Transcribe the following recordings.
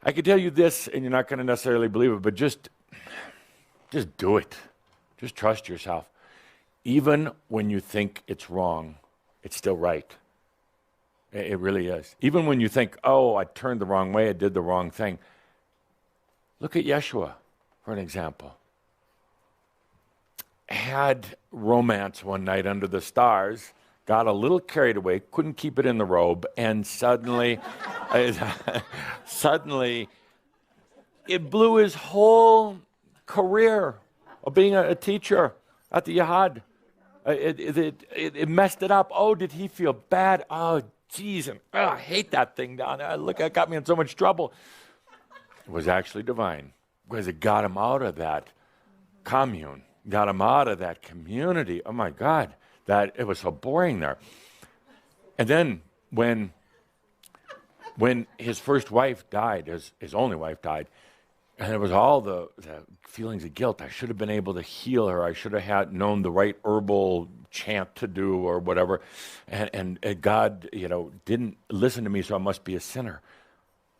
I could tell you this, and you're not going to necessarily believe it, but just do it. Just trust yourself. Even when you think it's wrong, it's still right. It really is. Even when you think, oh, I turned the wrong way, I did the wrong thing. Look at Yeshua, for an example. Had romance one night under the stars, got a little carried away, couldn't keep it in the robe, and suddenly, suddenly, it blew his whole career of being a teacher at the Yahad. It messed it up. Oh, did he feel bad? Oh, geez, and I hate that thing down there. Look, it got me in so much trouble. It was actually divine because it got him out of that commune, got him out of that community. Oh my God, that it was so boring there. And then when his first wife died, his only wife died, and it was all the feelings of guilt. I should have been able to heal her. I should have known the right herbal chant to do or whatever. And God, didn't listen to me, so I must be a sinner.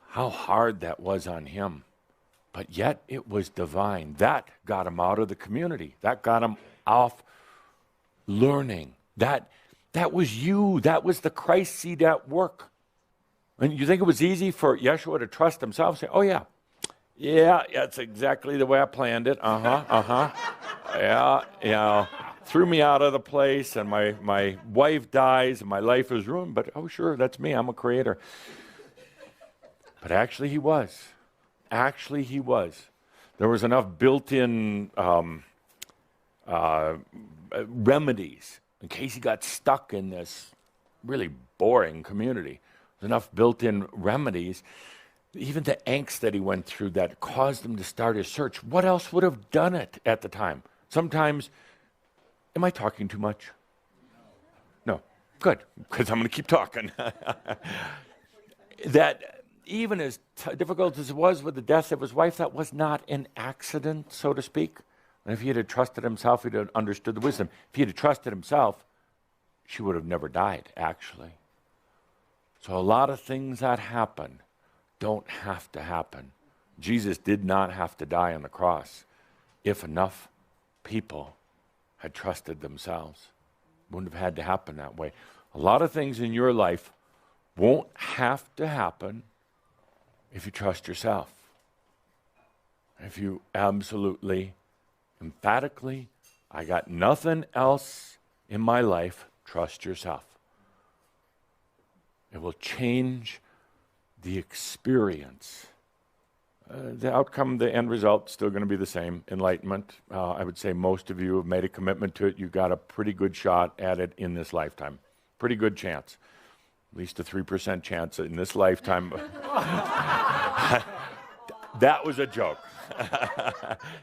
How hard that was on him. But yet it was divine. That got him out of the community. That got him off learning. That was you. That was the Christ seed at work. And you think it was easy for Yeshua to trust himself? Say, oh yeah, that's exactly the way I planned it. Yeah. Threw me out of the place, and my wife dies, and my life is ruined. But oh sure, that's me. I'm a creator. But actually he was. There was enough built-in remedies in case he got stuck in this really boring community. There's enough built-in remedies. Even the angst that he went through that caused him to start his search. What else would have done it at the time? Sometimes, am I talking too much? No. Good, because I'm going to keep talking. That even as difficult as it was with the death of his wife, that was not an accident, so to speak. And if he had trusted himself, he'd have understood the wisdom. If he had trusted himself, she would have never died, actually. So a lot of things that happen don't have to happen. Jesus did not have to die on the cross if enough people had trusted themselves. It wouldn't have had to happen that way. A lot of things in your life won't have to happen if you trust yourself. If you absolutely, emphatically, I got nothing else in my life, trust yourself. It will change the experience. The outcome, the end result, still going to be the same, enlightenment. I would say most of you have made a commitment to it. You got a pretty good shot at it in this lifetime. Pretty good chance. At least a 3% chance in this lifetime. That was a joke.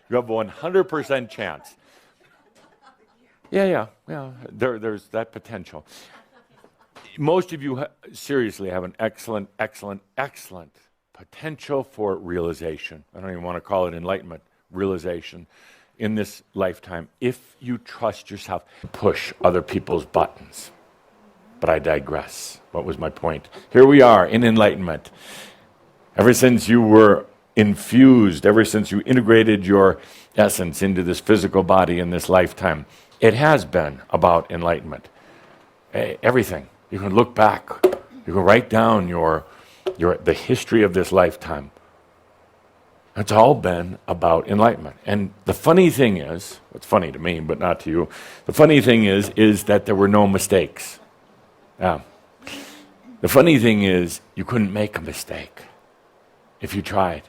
You have a 100% chance. Yeah. There's that potential. Most of you seriously have an excellent potential for realization. I don't even want to call it enlightenment, realization in this lifetime. If you trust yourself, push other people's buttons. But I digress. What was my point? Here we are in enlightenment. Ever since you were infused, ever since you integrated your essence into this physical body in this lifetime, it has been about enlightenment. Everything. You can look back. You can write down the history of this lifetime. It's all been about enlightenment. And the funny thing is, it's funny to me, but not to you, the funny thing is that there were no mistakes. Yeah. The funny thing is, you couldn't make a mistake if you tried.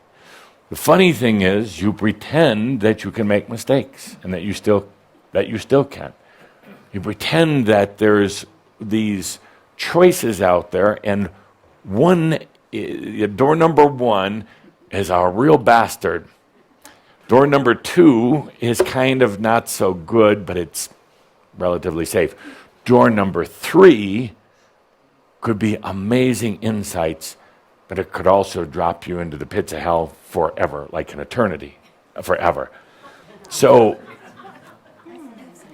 The funny thing is, you pretend that you can make mistakes and that you still can. You pretend that there's these choices out there, and door number one is a real bastard. Door number two is kind of not so good, but it's relatively safe. Door number three could be amazing insights, but it could also drop you into the pits of hell forever, like an eternity, forever. So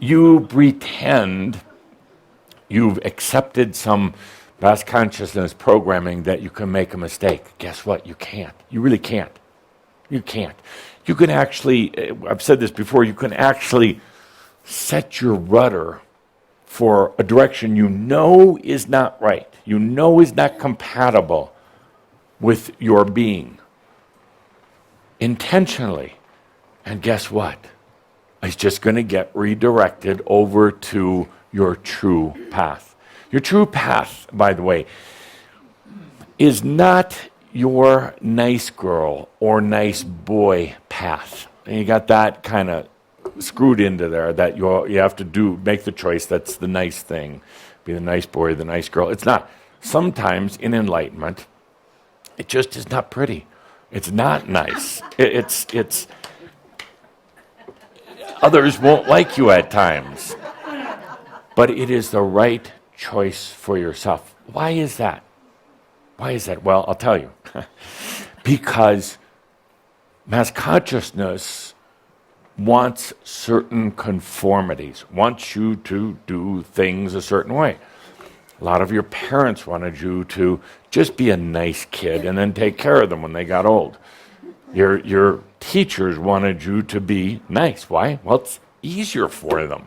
you pretend you've accepted some Vast consciousness programming that you can make a mistake. Guess what? You can't. You really can't. You can't. You can actually, I've said this before, you can actually set your rudder for a direction you know is not right, you know is not compatible with your being, intentionally. And guess what? It's just going to get redirected over to your true path. Your true path, by the way, is not your nice girl or nice boy path. And you got that kind of screwed into there, that you have to make the choice that's the nice thing. Be the nice boy, the nice girl. It's not. Sometimes in enlightenment, it just is not pretty. It's not nice. It's others won't like you at times. But it is the right choice for yourself. Why is that? Why is that? Well, I'll tell you. Because mass consciousness wants certain conformities, wants you to do things a certain way. A lot of your parents wanted you to just be a nice kid and then take care of them when they got old. Your teachers wanted you to be nice. Why? Well, it's easier for them.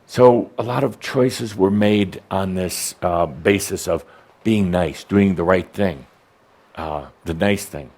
So a lot of choices were made on this basis of being nice, doing the right thing, the nice thing.